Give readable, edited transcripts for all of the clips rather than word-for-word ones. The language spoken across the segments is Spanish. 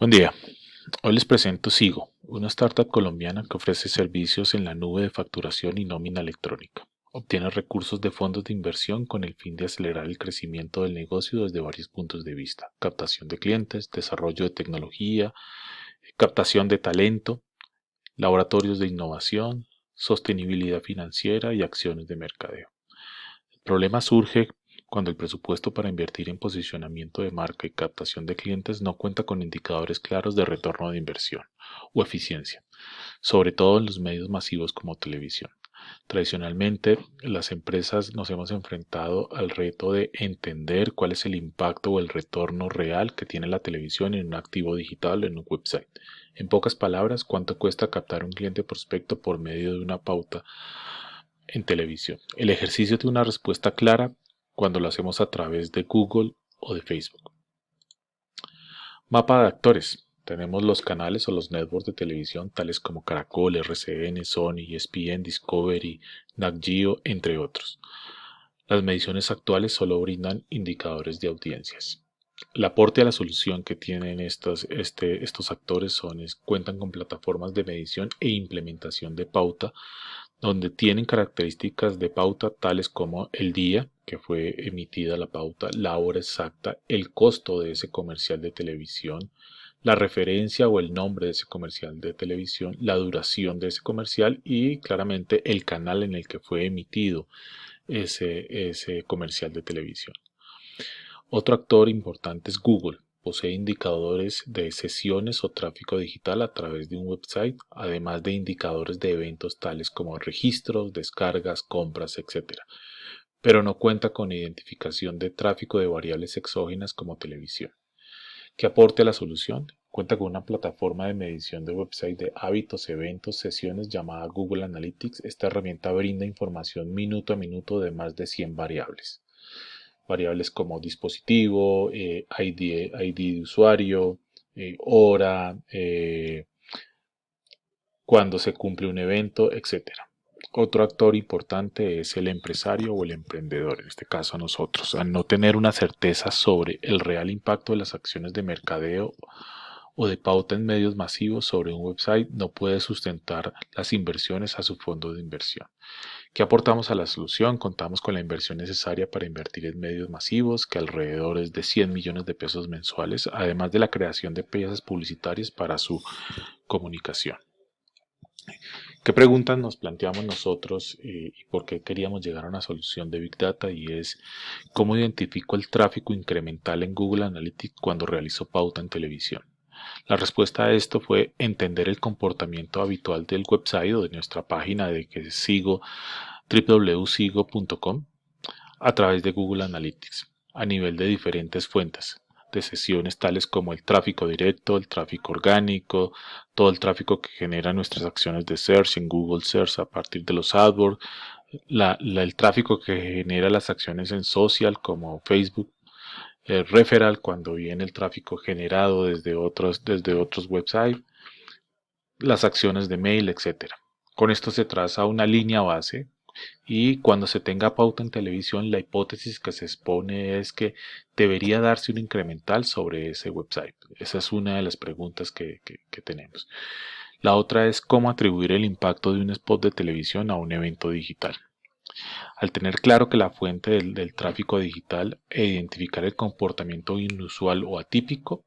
Buen día, hoy les presento Sigo, una startup colombiana que ofrece servicios en la nube de facturación y nómina electrónica. Obtiene recursos de fondos de inversión con el fin de acelerar el crecimiento del negocio desde varios puntos de vista: captación de clientes, desarrollo de tecnología, captación de talento, laboratorios de innovación, sostenibilidad financiera y acciones de mercadeo. El problema surge cuando el presupuesto para invertir en posicionamiento de marca y captación de clientes no cuenta con indicadores claros de retorno de inversión o eficiencia, sobre todo en los medios masivos como televisión. Tradicionalmente, las empresas nos hemos enfrentado al reto de entender cuál es el impacto o el retorno real que tiene la televisión en un activo digital o en un website. En pocas palabras, cuánto cuesta captar un cliente prospecto por medio de una pauta en televisión. El ejercicio de una respuesta clara cuando lo hacemos a través de Google o de Facebook. Mapa de actores. Tenemos los canales o los networks de televisión tales como Caracol, RCN, Sony, ESPN, Discovery, Nat Geo, entre otros. Las mediciones actuales solo brindan indicadores de audiencias. El aporte a la solución que tienen estos actores cuentan con plataformas de medición e implementación de pauta, donde tienen características de pauta tales como el día que fue emitida la pauta, la hora exacta, el costo de ese comercial de televisión, la referencia o el nombre de ese comercial de televisión, la duración de ese comercial y claramente el canal en el que fue emitido ese comercial de televisión. Otro actor importante es Google. Posee indicadores de sesiones o tráfico digital a través de un website, además de indicadores de eventos tales como registros, descargas, compras, etc. Pero no cuenta con identificación de tráfico de variables exógenas como televisión. ¿Qué aporte a la solución? Cuenta con una plataforma de medición de website de hábitos, eventos, sesiones llamada Google Analytics. Esta herramienta brinda información minuto a minuto de más de 100 variables. Variables como dispositivo, ID de usuario, hora, cuando se cumple un evento, etc. Otro actor importante es el empresario o el emprendedor, en este caso nosotros. Al no tener una certeza sobre el real impacto de las acciones de mercadeo o de pauta en medios masivos sobre un website, no puede sustentar las inversiones a su fondo de inversión. ¿Qué aportamos a la solución? Contamos con la inversión necesaria para invertir en medios masivos, que alrededor es de 100 millones de pesos mensuales, además de la creación de piezas publicitarias para su comunicación. ¿Qué preguntas nos planteamos nosotros y por qué queríamos llegar a una solución de Big Data? Y es, ¿cómo identifico el tráfico incremental en Google Analytics cuando realizo pauta en televisión? La respuesta a esto fue entender el comportamiento habitual del website o de nuestra página de que sigo, www.sigo.com, a través de Google Analytics, a nivel de diferentes fuentes de sesiones tales como el tráfico directo, el tráfico orgánico, todo el tráfico que genera nuestras acciones de search en Google Search a partir de los AdWords, el tráfico que genera las acciones en social como Facebook, el referral cuando viene el tráfico generado desde otros websites, las acciones de mail, etc. Con esto se traza una línea base y cuando se tenga pauta en televisión, la hipótesis que se expone es que debería darse un incremental sobre ese website. Esa es una de las preguntas que tenemos. La otra es cómo atribuir el impacto de un spot de televisión a un evento digital. Al tener claro que la fuente del tráfico digital e identificar el comportamiento inusual o atípico,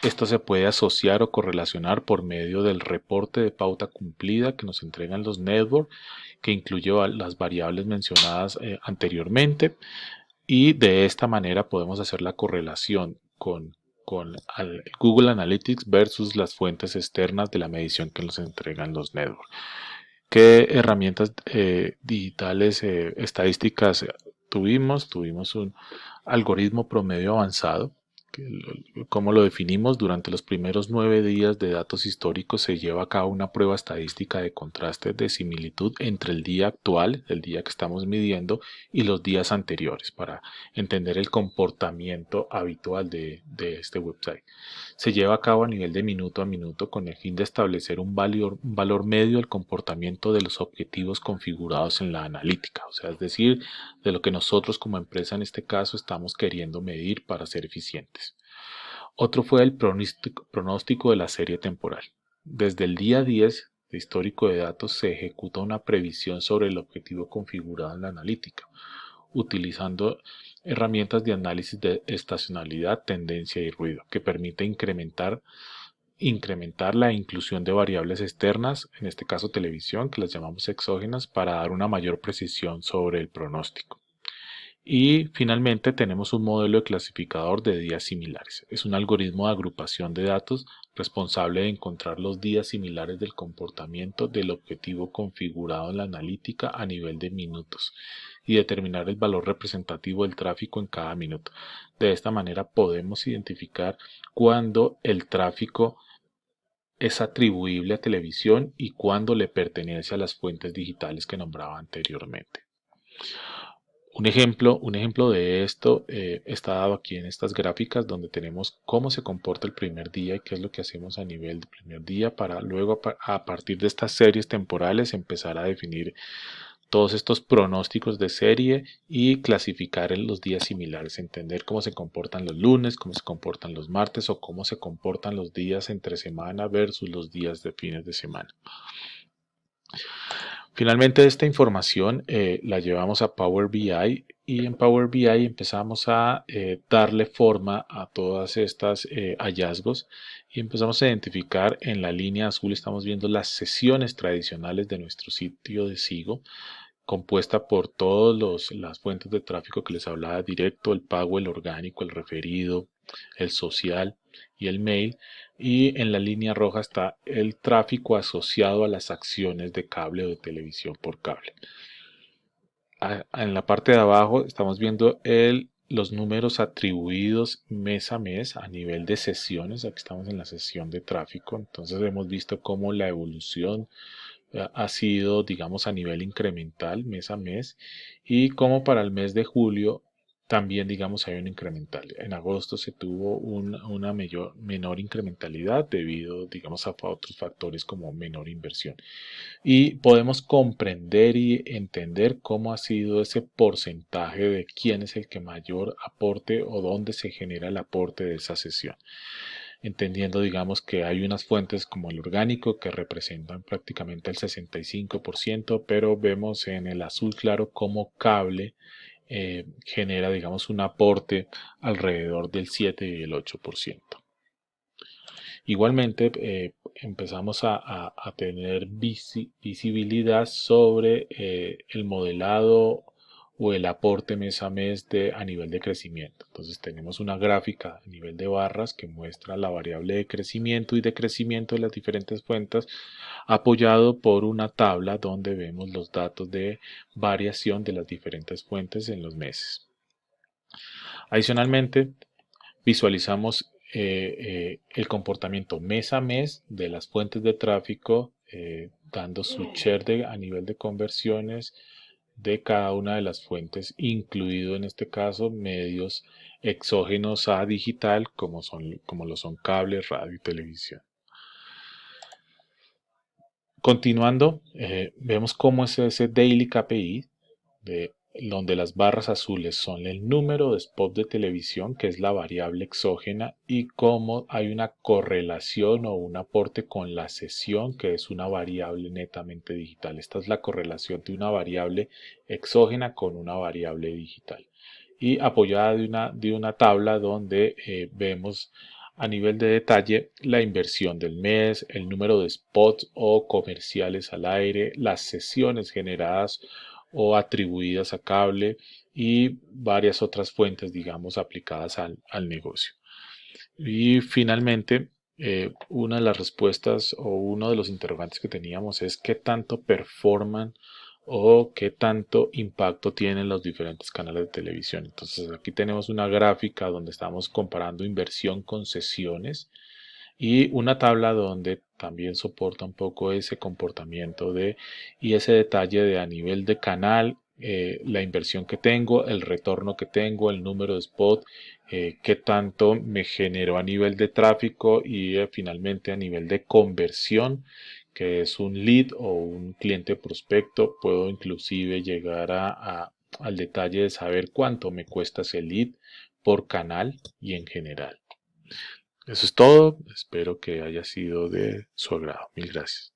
esto se puede asociar o correlacionar por medio del reporte de pauta cumplida que nos entregan los networks, que incluye las variables mencionadas anteriormente, y de esta manera podemos hacer la correlación con Google Analytics versus las fuentes externas de la medición que nos entregan los networks. ¿Qué herramientas digitales estadísticas tuvimos? Tuvimos un algoritmo promedio avanzado. ¿Cómo lo definimos? Durante los primeros 9 días de datos históricos se lleva a cabo una prueba estadística de contraste de similitud entre el día actual, el día que estamos midiendo, y los días anteriores para entender el comportamiento habitual de este website. Se lleva a cabo a nivel de minuto a minuto con el fin de establecer un valor medio del comportamiento de los objetivos configurados en la analítica, o sea, es decir, de lo que nosotros como empresa en este caso estamos queriendo medir para ser eficientes. Otro fue el pronóstico de la serie temporal. Desde el día 10 de histórico de datos se ejecuta una previsión sobre el objetivo configurado en la analítica, utilizando herramientas de análisis de estacionalidad, tendencia y ruido, que permite incrementar la inclusión de variables externas, en este caso televisión, que las llamamos exógenas, para dar una mayor precisión sobre el pronóstico. Y finalmente tenemos un modelo de clasificador de días similares. Es un algoritmo de agrupación de datos responsable de encontrar los días similares del comportamiento del objetivo configurado en la analítica a nivel de minutos y determinar el valor representativo del tráfico en cada minuto. De esta manera podemos identificar cuándo el tráfico es atribuible a televisión y cuándo le pertenece a las fuentes digitales que nombraba anteriormente. Un ejemplo de esto está dado aquí en estas gráficas donde tenemos cómo se comporta el primer día y qué es lo que hacemos a nivel del primer día para luego a partir de estas series temporales empezar a definir todos estos pronósticos de serie y clasificar en los días similares, entender cómo se comportan los lunes, cómo se comportan los martes o cómo se comportan los días entre semana versus los días de fines de semana. Finalmente esta información la llevamos a Power BI y en Power BI empezamos a darle forma a todas estas hallazgos y empezamos a identificar en la línea azul estamos viendo las sesiones tradicionales de nuestro sitio de Sigo compuesta por todas las fuentes de tráfico que les hablaba directo, el pago, el orgánico, el referido, el social y el mail. Y en la línea roja está el tráfico asociado a las acciones de cable o de televisión por cable. En la parte de abajo estamos viendo los números atribuidos mes a mes a nivel de sesiones. Aquí estamos en la sesión de tráfico. Entonces hemos visto cómo la evolución ha sido, digamos, a nivel incremental mes a mes y como para el mes de julio también, digamos, hay un incremental. En agosto se tuvo una menor incrementalidad debido, digamos, a otros factores como menor inversión. Y podemos comprender y entender cómo ha sido ese porcentaje de quién es el que mayor aporte o dónde se genera el aporte de esa sesión entendiendo, digamos, que hay unas fuentes como el orgánico que representan prácticamente el 65%, pero vemos en el azul claro cómo cable genera, digamos, un aporte alrededor del 7 y el 8%. Igualmente, empezamos a tener visibilidad sobre el modelado o el aporte mes a mes a nivel de crecimiento. Entonces tenemos una gráfica a nivel de barras que muestra la variable de crecimiento y decrecimiento de las diferentes fuentes apoyado por una tabla donde vemos los datos de variación de las diferentes fuentes en los meses. Adicionalmente, visualizamos el comportamiento mes a mes de las fuentes de tráfico, dando su share a nivel de conversiones de cada una de las fuentes, incluido en este caso medios exógenos a digital como lo son cables, radio y televisión. Continuando, vemos cómo es ese Daily KPI donde las barras azules son el número de spots de televisión, que es la variable exógena, y cómo hay una correlación o un aporte con la sesión, que es una variable netamente digital. Esta es la correlación de una variable exógena con una variable digital. Y apoyada de una tabla donde vemos a nivel de detalle la inversión del mes, el número de spots o comerciales al aire, las sesiones generadas o atribuidas a cable y varias otras fuentes, digamos, aplicadas al negocio. Y finalmente, una de las respuestas o uno de los interrogantes que teníamos es qué tanto performan o qué tanto impacto tienen los diferentes canales de televisión. Entonces aquí tenemos una gráfica donde estamos comparando inversión con sesiones y una tabla donde también soporta un poco ese comportamiento y ese detalle de a nivel de canal, la inversión que tengo, el retorno que tengo, el número de spot, qué tanto me generó a nivel de tráfico y finalmente a nivel de conversión, que es un lead o un cliente prospecto. Puedo inclusive llegar al detalle de saber cuánto me cuesta ese lead por canal y en general. Eso es todo. Espero que haya sido de su agrado. Mil gracias.